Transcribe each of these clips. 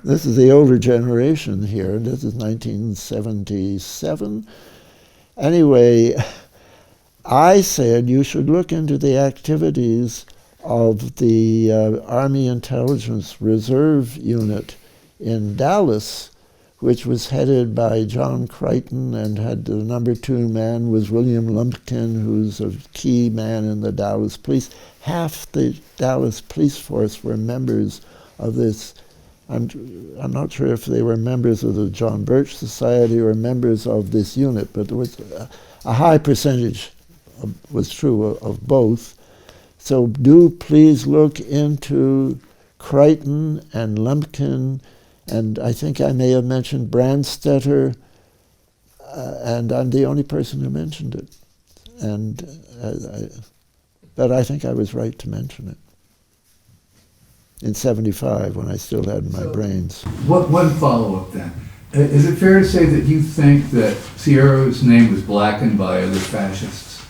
This is the older generation here. This is 1977. Anyway, I said you should look into the activities of the Army Intelligence Reserve Unit in Dallas, which was headed by John Crichton, and had the number 2 man was William Lumpkin, who's a key man in the Dallas police. Half the Dallas police force were members of this. I'm not sure if they were members of the John Birch Society or members of this unit, but there was a high percentage was true of both. So do please look into Crichton and Lumpkin, and I think I may have mentioned Brandstetter, and I'm the only person who mentioned it. And but I think I was right to mention it in '75 when I still had my brains. One follow-up then. Is it fair to say that you think that Sierra's name was blackened by other fascists?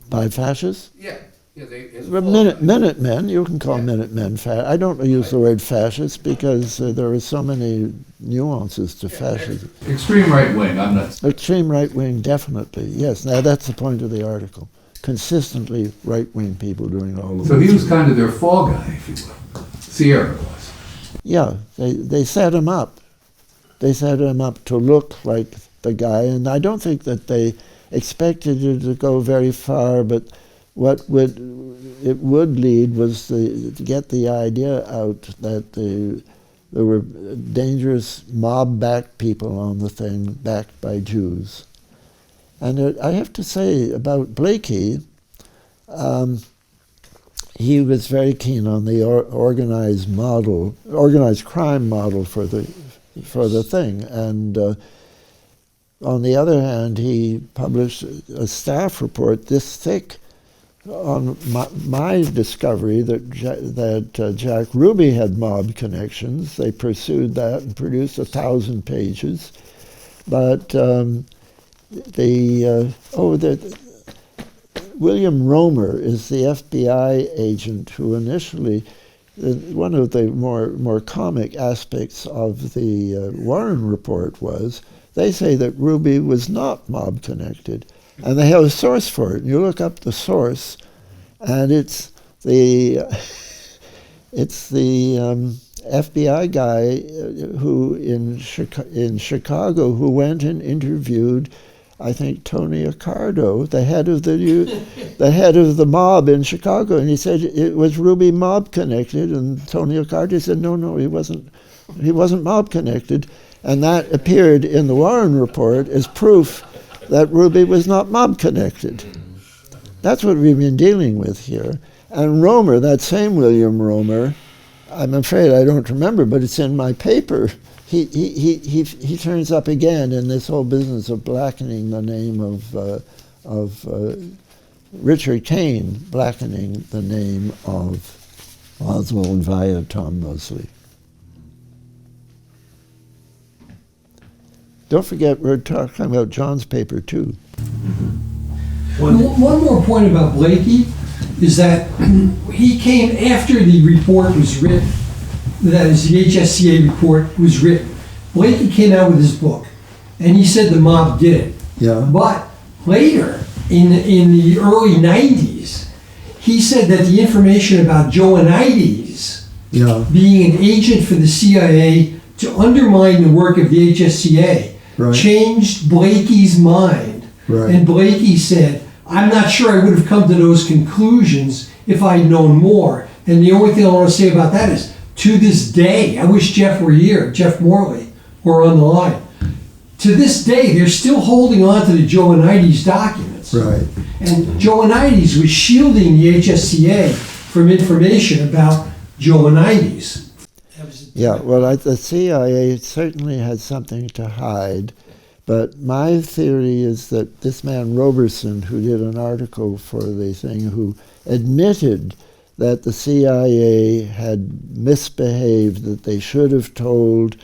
By fascists? Yeah. Minutemen, you can call Minutemen I don't use the word fascist because there are so many nuances to fascism. Extreme right wing, I'm not... Extreme right wing, definitely, yes. Now that's the point of the article. Consistently right wing people doing all of So this. he was kind of their fall guy, if you will. Sierra was. Yeah, they set him up. They set him up to look like the guy, and I don't think that they expected it to go very far, but what it would lead was to get the idea out that there were dangerous mob-backed people on the thing, backed by Jews. And I have to say about Blakey, he was very keen on the organized crime model for the thing, and on the other hand, he published a staff report this thick on my discovery that Jack Ruby had mob connections. They pursued that and produced 1,000 pages, but William Romer is the FBI agent who initially, one of the more comic aspects of the Warren report was, they say that Ruby was not mob connected, and they have a source for it. You look up the source, and it's the FBI guy who in Chicago who went and interviewed, I think, Tony Accardo, the head of the mob in Chicago, and he said it was Ruby mob connected, and Tony Accardo said no, he wasn't mob connected, and that appeared in the Warren report as proof that Ruby was not mob connected. That's what we've been dealing with here. And Romer, that same William Romer, I'm afraid I don't remember, but it's in my paper. He turns up again in this whole business of blackening the name of Richard Kane, blackening the name of Oswald via Tom Mosley. Don't forget, we're talking about John's paper too. One more point about Blakey is that he came after the report was written, that is, the HSCA report was written. Blakey came out with his book, and he said the mob did it. Yeah. But later, in the early 90s, he said that the information about Joanides being an agent for the CIA to undermine the work of the HSCA changed Blakey's mind. Right. And Blakey said, I'm not sure I would have come to those conclusions if I'd known more. And the only thing I want to say about that is, to this day, I wish Jeff were here, Jeff Morley, were on the line. To this day, they're still holding on to the Joanides documents. Right. And Joanides was shielding the HSCA from information about Joanides. Yeah, well, the CIA certainly had something to hide, but my theory is that this man Roberson, who did an article for the thing, who admitted that the CIA had misbehaved, that they should have told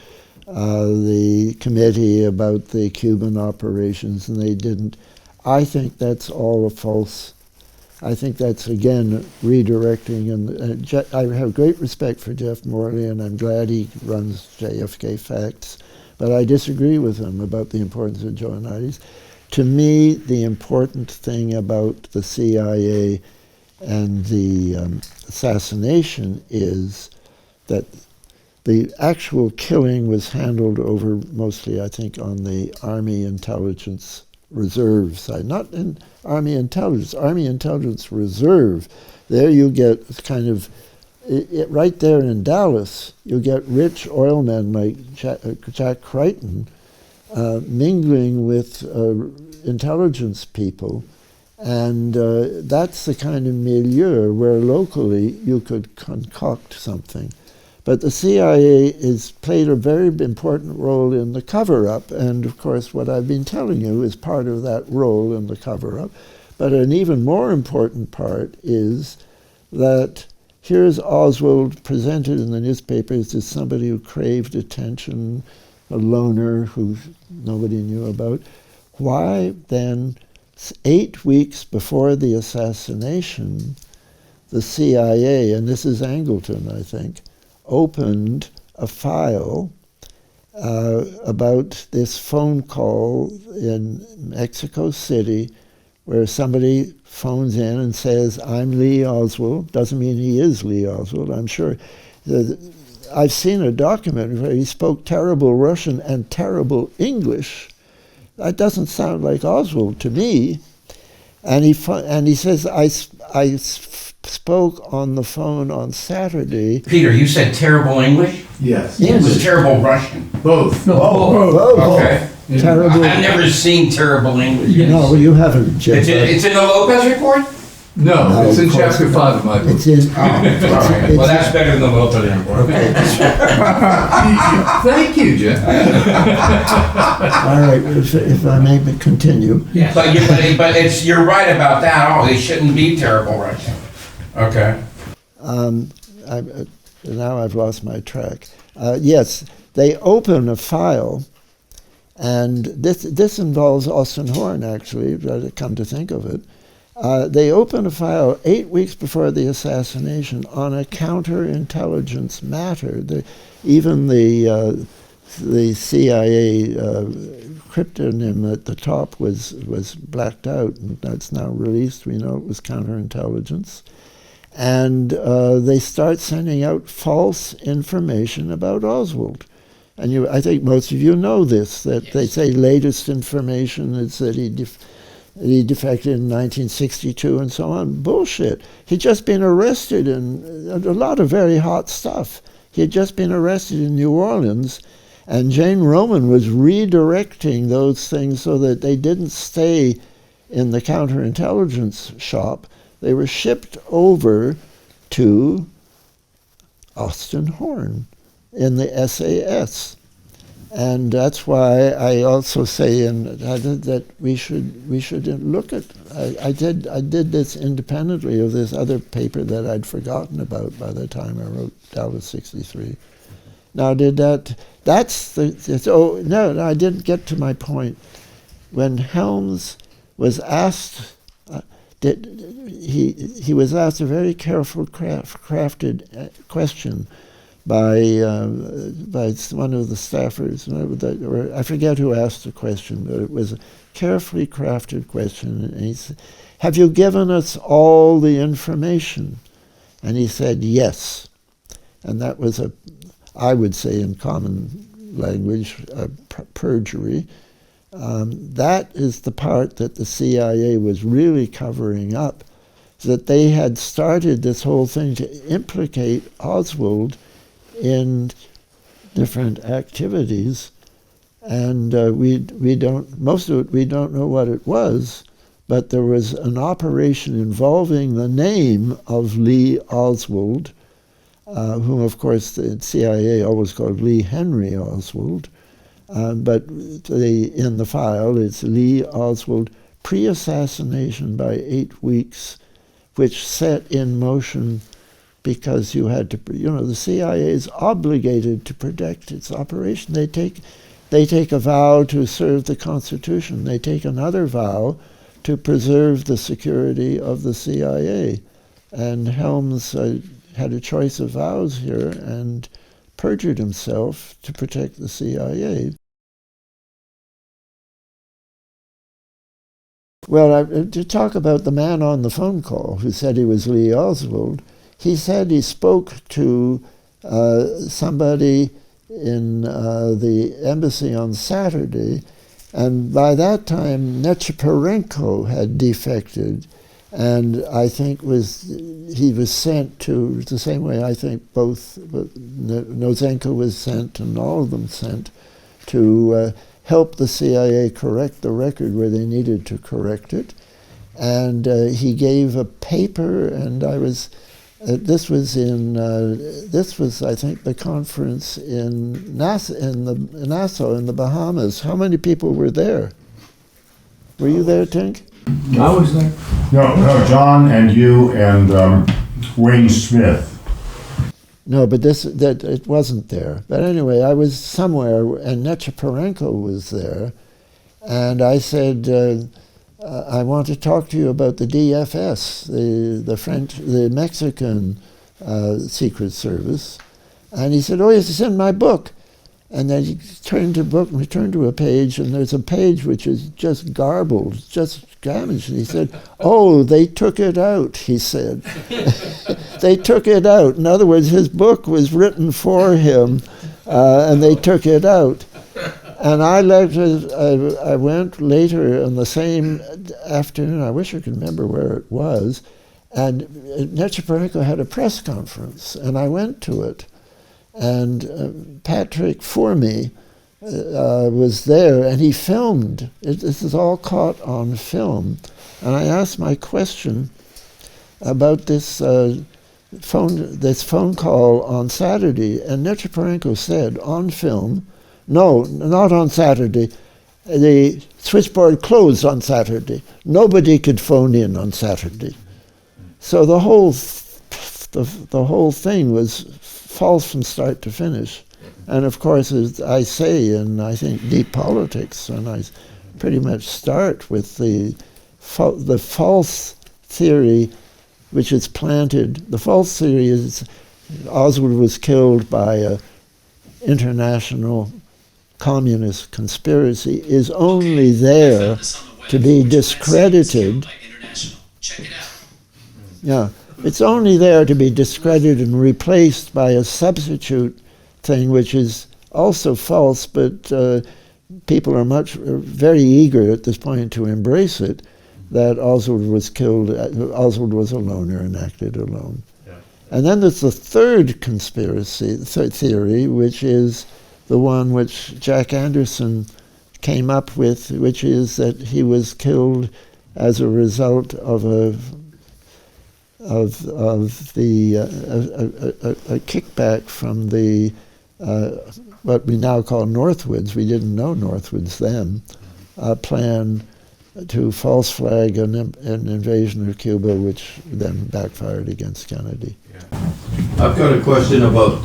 the committee about the Cuban operations, and they didn't. I think that's all a false I think that's, again, redirecting. And I have great respect for Jeff Morley, and I'm glad he runs JFK Facts. But I disagree with him about the importance of Joanides. To me, the important thing about the CIA and the assassination is that the actual killing was handled over mostly, I think, on the Army Intelligence Reserve side, not in Army Intelligence Reserve. There you get kind of, right there in Dallas, you get rich oil men like Jack Crichton mingling with intelligence people, and that's the kind of milieu where locally you could concoct something. But the CIA has played a very important role in the cover-up, and of course what I've been telling you is part of that role in the cover-up. But an even more important part is that here's Oswald presented in the newspapers as somebody who craved attention, a loner who nobody knew about. Why then, 8 weeks before the assassination, the CIA, and this is Angleton, I think, opened a file about this phone call in Mexico City where somebody phones in and says, I'm Lee Oswald. Doesn't mean he is Lee Oswald, I'm sure. I've seen a document where he spoke terrible Russian and terrible English. That doesn't sound like Oswald to me. And he says, I spoke on the phone on Saturday. Peter, you said terrible English? Yes. It was terrible Russian. Both. No, Both. Okay. Terrible. I've never seen terrible English. No, you haven't, Jim. It's in the Lopez report? No, it's in of course chapter 5 of my book. It's in. Oh, all right. Well, that's better than the Lopez report. Okay. Thank you, Jeff. All right, if I may continue. yes. But you're right about that. Oh, they shouldn't be terrible Russian. Okay. Now I've lost my track. Yes, they open a file, and this involves Austin Horn, actually, come to think of it. They open a file 8 weeks before the assassination on a counterintelligence matter. Even the CIA cryptonym at the top was blacked out, and that's now released. We know it was counterintelligence. And they start sending out false information about Oswald. And I think most of you know this, that yes. They say latest information is that he defected in 1962 and so on. Bullshit. He'd just been arrested in a lot of very hot stuff. He had just been arrested in New Orleans, and Jane Roman was redirecting those things so that they didn't stay in the counterintelligence shop. They were shipped over to Austin Horn in the SAS. And that's why I also say that we should look at. I did this independently of this other paper that I'd forgotten about by the time I wrote Dallas 63. Now no, I didn't get to my point. When Helms was asked, he was asked a very careful crafted question by one of the staffers, or I forget who asked the question, but it was a carefully crafted question. And he said, "Have you given us all the information?" And he said, "Yes." And that was I would say in common language, perjury. That is the part that the CIA was really covering up, that they had started this whole thing to implicate Oswald in different activities, and most of it we don't know what it was, but there was an operation involving the name of Lee Oswald, whom of course the CIA always called Lee Henry Oswald, but in the file it's Lee Oswald pre-assassination by 8 weeks, which set in motion. Because you had to, the CIA is obligated to protect its operation. They take a vow to serve the Constitution. They take another vow to preserve the security of the CIA. And Helms had a choice of vows here and perjured himself to protect the CIA. Well, to talk about the man on the phone call who said he was Lee Oswald, he said he spoke to somebody in the embassy on Saturday, and by that time Nechepurenko had defected, and I think he was sent to, the same way I think both Nozenko was sent and all of them sent to help the CIA correct the record where they needed to correct it. And he gave a paper, and I was, this was I think the conference in Nassau in the Bahamas. How many people were there? Were you there, Tink? I was there. No, John and you and Wayne Smith. No, but it wasn't there. But anyway, I was somewhere, and Nechepurenko was there, and I said, I want to talk to you about the DFS, the Mexican Secret Service. And he said, oh, yes, it's in my book. And then he turned to the book, and we turned to a page, and there's a page which is just garbled, just damaged. And he said, oh, they took it out, he said. They took it out. In other words, his book was written for him, and they took it out. And I went later on the same afternoon, I wish I could remember where it was, and Nechepurenko had a press conference, and I went to it. And Patrick Formey was there, and he filmed. This is all caught on film. And I asked my question about this phone call on Saturday, and Nechepurenko said on film, no, not on Saturday. The switchboard closed on Saturday. Nobody could phone in on Saturday. So the whole thing was false from start to finish. And of course, as I say in, I think, Deep Politics, and I pretty much start with the false theory which is planted. The false theory is Oswald was killed by an international communist conspiracy, is only there to be discredited. Yeah. It's only there to be discredited and replaced by a substitute thing, which is also false, but people are very eager at this point to embrace it, that Oswald was killed, Oswald was a loner and acted alone. Yeah. And then there's the third conspiracy theory, which is the one which Jack Anderson came up with, which is that he was killed as a result of a kickback from the what we now call Northwoods. We didn't know Northwoods then. A plan to false flag an invasion of Cuba, which then backfired against Kennedy. Yeah. I've got a question about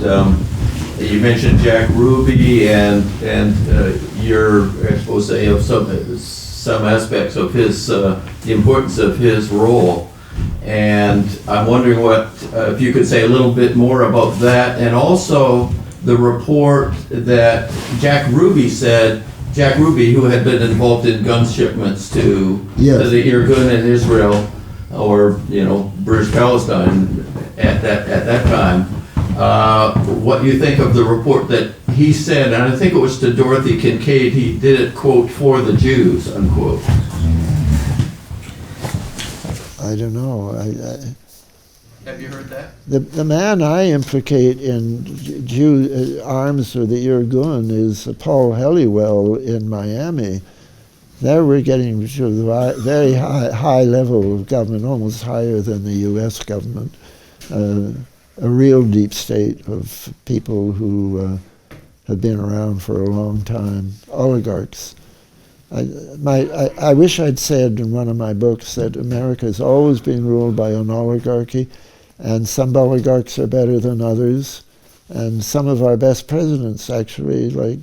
you mentioned Jack Ruby and your expose of some aspects of his the importance of his role. And I'm wondering what, if you could say a little bit more about that, and also the report that Jack Ruby, who had been involved in gun shipments to the Irgun in Israel, or British Palestine at that time, what you think of the report that he said, and I think it was to Dorothy Kincaid, he did it, quote, for the Jews, unquote. I don't know. Have you heard that? The man I implicate in arms for the Irgun is Paul Helliwell in Miami. There we're getting to a very high level of government, almost higher than the U.S. government. A real deep state of people who have been around for a long time, oligarchs. I wish I'd said in one of my books that America has always been ruled by an oligarchy, and some oligarchs are better than others, and some of our best presidents actually, like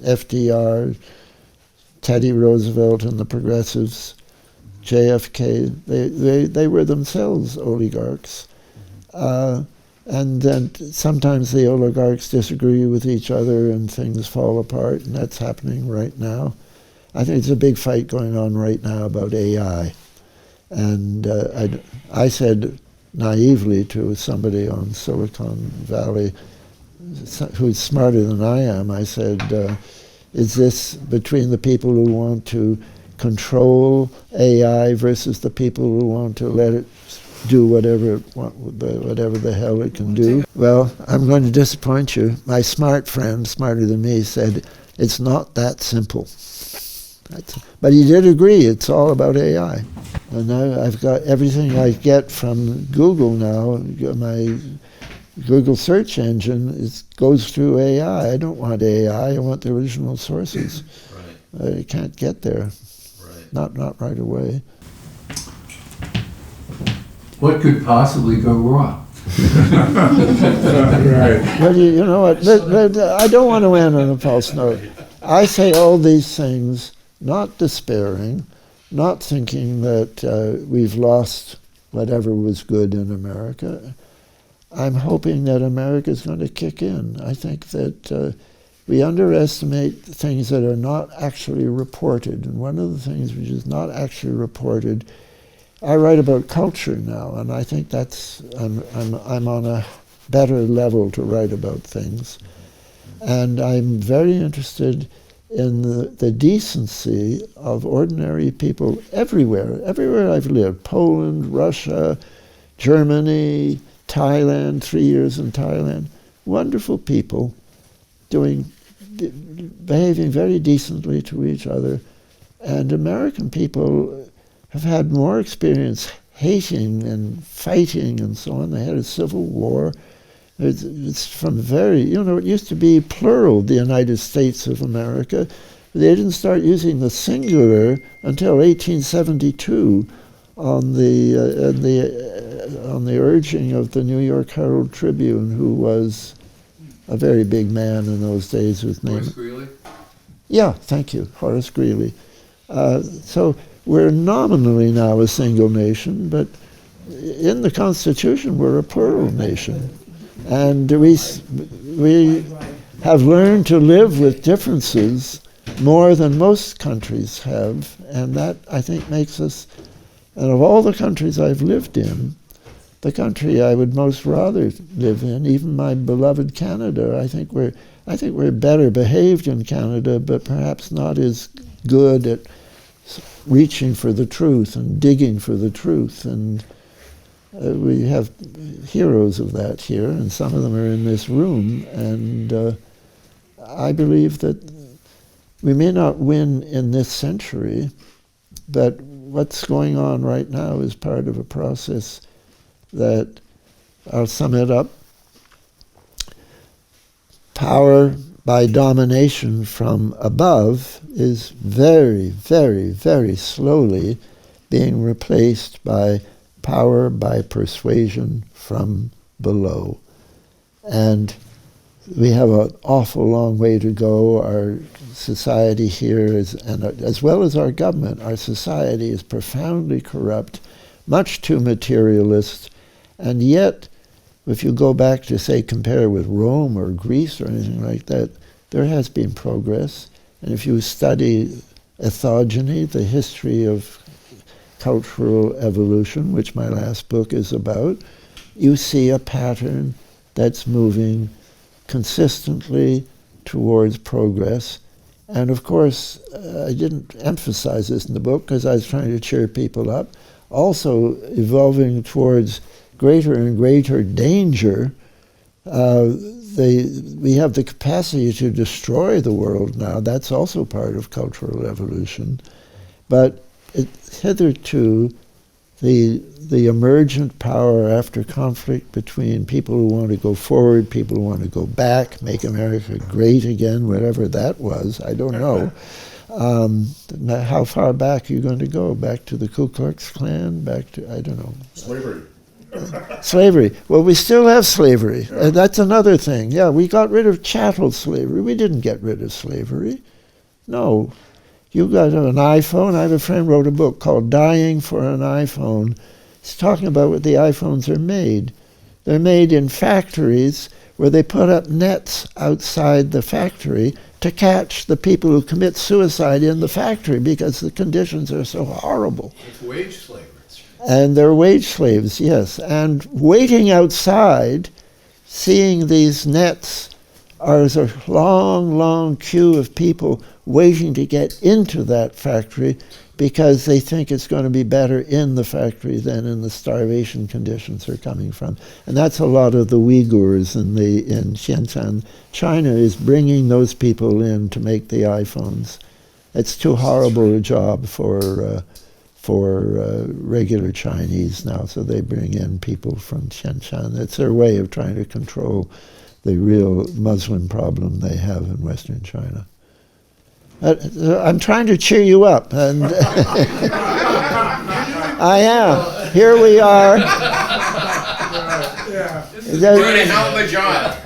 FDR, Teddy Roosevelt and the progressives, JFK, they were themselves oligarchs. And then sometimes the oligarchs disagree with each other and things fall apart, and that's happening right now. I think there's a big fight going on right now about AI. And I said naively to somebody on Silicon Valley who's smarter than I am, I said, is this between the people who want to control AI versus the people who want to let it do whatever the hell it can do? Well, I'm going to disappoint you. My smart friend, smarter than me, said it's not that simple. But he did agree it's all about AI. And now I've got everything I get from Google now, my Google search engine goes through AI. I don't want AI, I want the original sources. Right. I can't get there. Right. Not right away. What could possibly go wrong? Right. Well, you know what? I don't want to end on a false note. I say all these things not despairing, not thinking that we've lost whatever was good in America. I'm hoping that America's going to kick in. I think that we underestimate things that are not actually reported. And one of the things which is not actually reported, I write about culture now, and I think that's I'm on a better level to write about things. And I'm very interested in the decency of ordinary people everywhere I've lived, Poland, Russia, Germany, Thailand, 3 years in Thailand, wonderful people behaving very decently to each other. And American people have had more experience hating and fighting and so on. They had a civil war. It's from it used to be plural, the United States of America. They didn't start using the singular until 1872 on the urging of the New York Herald Tribune, who was a very big man in those days with name. Horace Greeley? Yeah, thank you, Horace Greeley. So we're nominally now a single nation, but in the Constitution we're a plural nation. And we have learned to live with differences more than most countries have, and that, I think, makes us, and of all the countries I've lived in, the country I would most rather live in, even my beloved Canada, I think we're better behaved in Canada, but perhaps not as good at reaching for the truth and digging for the truth. And we have heroes of that here, and some of them are in this room, and I believe that we may not win in this century, but what's going on right now is part of a process that, I'll sum it up, power by domination from above is very, very, very slowly being replaced by power by persuasion from below. And we have an awful long way to go. Our society here is, and as well as our government, our society is profoundly corrupt, much too materialist, and yet, if you go back to, say, compare with Rome or Greece or anything like that, there has been progress. And if you study ethogeny, the history of cultural evolution, which my last book is about, you see a pattern that's moving consistently towards progress. And of course, I didn't emphasize this in the book because I was trying to cheer people up, also evolving towards greater and greater danger. We have the capacity to destroy the world now. That's also part of cultural evolution. But hitherto, the emergent power after conflict between people who want to go forward, people who want to go back, make America great again, whatever that was, I don't know. How far back are you going to go? Back to the Ku Klux Klan? Back to, I don't know. Slavery. Slavery. Well, we still have slavery. That's another thing. Yeah, we got rid of chattel slavery. We didn't get rid of slavery. No. You got an iPhone. I have a friend wrote a book called Dying for an iPhone. He's talking about what the iPhones are made. They're made in factories where they put up nets outside the factory to catch the people who commit suicide in the factory because the conditions are so horrible. It's wage slavery. And they're wage slaves, yes. And waiting outside, seeing these nets, there's a long, long queue of people waiting to get into that factory because they think it's going to be better in the factory than in the starvation conditions they're coming from. And that's a lot of the Uyghurs in Xinjiang. China is bringing those people in to make the iPhones. It's too horrible a job for regular Chinese now, so they bring in people from Xinjiang. It's their way of trying to control the real Muslim problem they have in Western China. I'm trying to cheer you up, and I am. Here we are. You're in a hell of a job.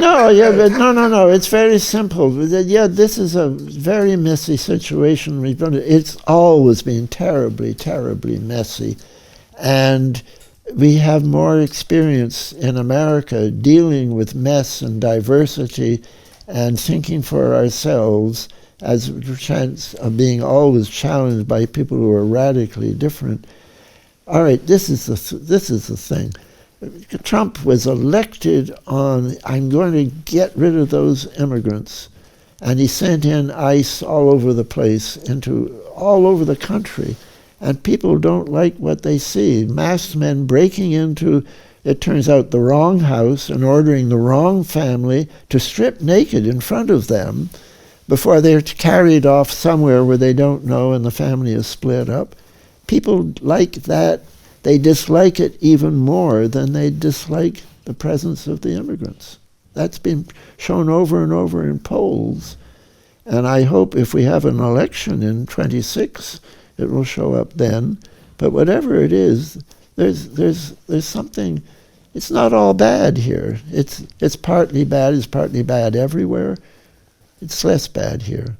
No. It's very simple. Yeah, this is a very messy situation. It's always been terribly, terribly messy, and we have more experience in America dealing with mess and diversity and thinking for ourselves as a chance of being always challenged by people who are radically different. All right, this is the thing. Trump was elected on, I'm going to get rid of those immigrants. And he sent in ICE all over the place, all over the country. And people don't like what they see. Masked men breaking into, it turns out, the wrong house and ordering the wrong family to strip naked in front of them before they're carried off somewhere where they don't know and the family is split up. People like that. They dislike it even more than they dislike the presence of the immigrants. That's been shown over and over in polls. And I hope if we have an election in 26, it will show up then. But whatever it is, there's something. It's not all bad here. It's partly bad. It's partly bad everywhere. It's less bad here.